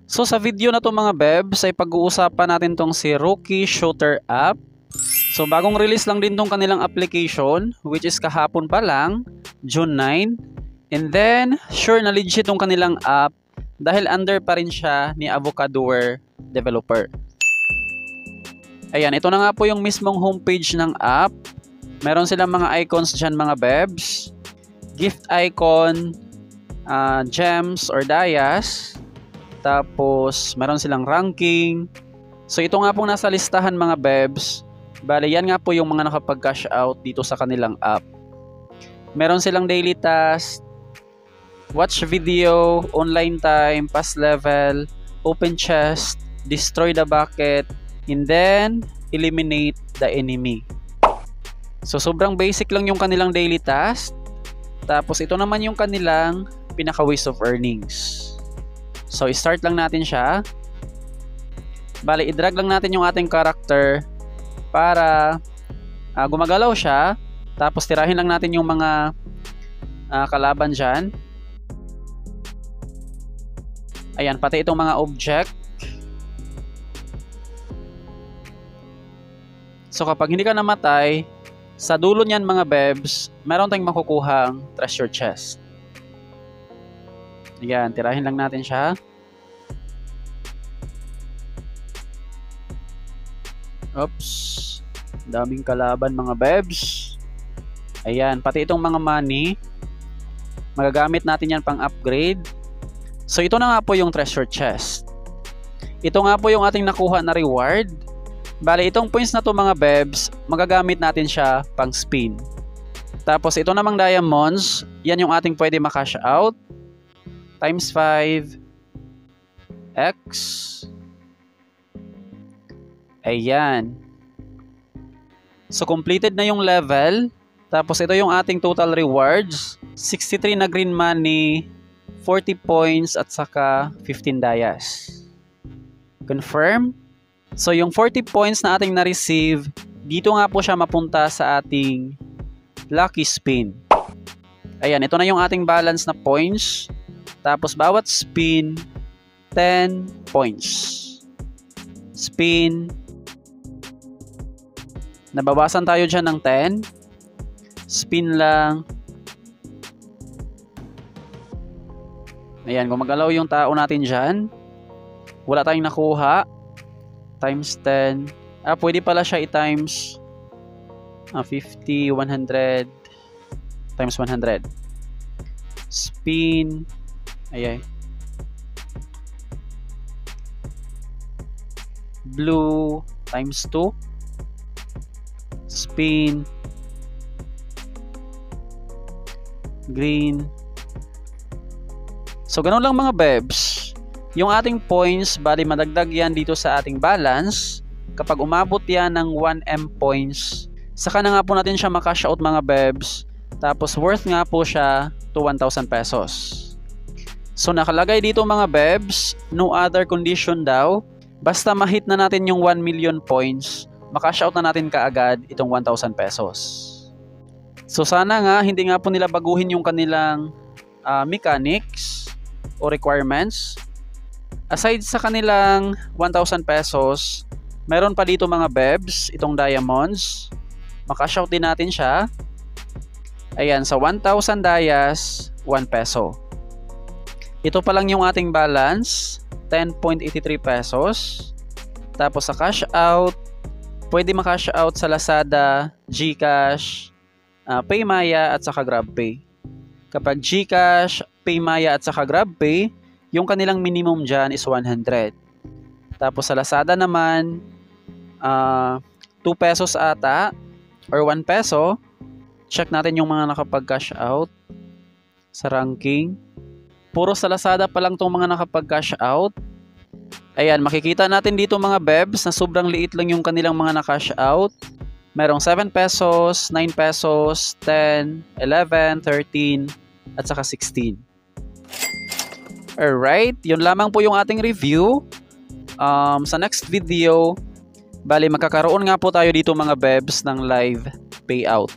So sa video na to mga bebs ay pag-uusapan natin tong si Rookie Shooter app. So bagong release lang din tong kanilang application which is kahapon pa lang, June 9. And then sure na legit tong kanilang app dahil under pa rin siya ni Avocadoer developer. Ayan, ito na nga po yung mismong homepage ng app. Meron silang mga icons dyan mga bebs. Gift icon, gems or dayas. Tapos meron silang ranking. So ito nga pong nasa listahan mga bebs. Bale yan nga po yung mga nakapag-cash out dito sa kanilang app. Meron silang daily task, watch video, online time, pass level, open chest, destroy the bucket, and then eliminate the enemy. So sobrang basic lang yung kanilang daily task. Tapos ito naman yung kanilang pinaka ways of earnings. So i-start lang natin siya. Bale i-drag lang natin yung ating character para gumagalaw siya. Tapos tirahin lang natin yung mga kalaban dyan. Ayan, pati itong mga object. So kapag hindi ka namatay, sa dulo niyan mga bebs, meron tayong makukuhang treasure chest. Ayan, tirahin lang natin siya. Oops. Daming kalaban mga bebs. Ayan, pati itong mga money. Magagamit natin yan pang upgrade. So ito na nga po yung treasure chest. Ito nga po yung ating nakuha na reward. Bale, itong points na to mga bebs, magagamit natin siya pang spin. Tapos ito namang diamonds, yan yung ating pwede makash out. Times 5 X. Ayan. So completed na yung level. Tapos ito yung ating total rewards. 63 na green money, 40 points at saka 15 dayas. Confirm. So yung 40 points na ating na-receive, dito nga po siya mapunta sa ating lucky spin. Ayan, ito na yung ating balance na points. Tapos bawat spin, 10 points. Spin. Nababasan tayo dyan ng 10. Spin lang. Ayan, gumagalaw yung tao natin dyan. Wala tayong nakuha. Times 10. Pwede pala siya i-times 50, 100. Times 100. Spin. Ayan. Blue times 2. Spin. Green. So ganun lang mga bebs. Yung ating points, bali madagdag yan dito sa ating balance. Kapag umabot yan ng 1M points, saka na nga po natin siya makash out mga bebs. Tapos worth nga po siya to 1,000 pesos. So nakalagay dito mga bebs, no other condition daw. Basta ma-hit na natin yung 1 million points, makash out na natin kaagad itong 1,000 pesos. So sana nga hindi nga po nila baguhin yung kanilang mechanics o requirements. Aside sa kanilang 1,000 pesos, meron pa dito mga bebs, itong diamonds. Makash out din natin siya. Ayan, sa 1,000 dayas, 1 peso. Ito pa lang yung ating balance, 10.83 pesos. Tapos sa cash out, pwede makash out sa Lazada, GCash, PayMaya at saka GrabPay. Kapag GCash, PayMaya at saka GrabPay, yung kanilang minimum dyan is 100. Tapos sa Lazada naman, 2 pesos ata or 1 peso. Check natin yung mga nakapag-cash out sa ranking. Puro sa Lazada pa lang itong mga nakapag-cash out. Ayan, makikita natin dito mga bebs na sobrang liit lang yung kanilang mga na-cash out. Merong 7 pesos, 9 pesos, 10, 11, 13, at saka 16. Alright, yun lamang po yung ating review. Sa next video, bali magkakaroon nga po tayo dito mga bebs ng live payout.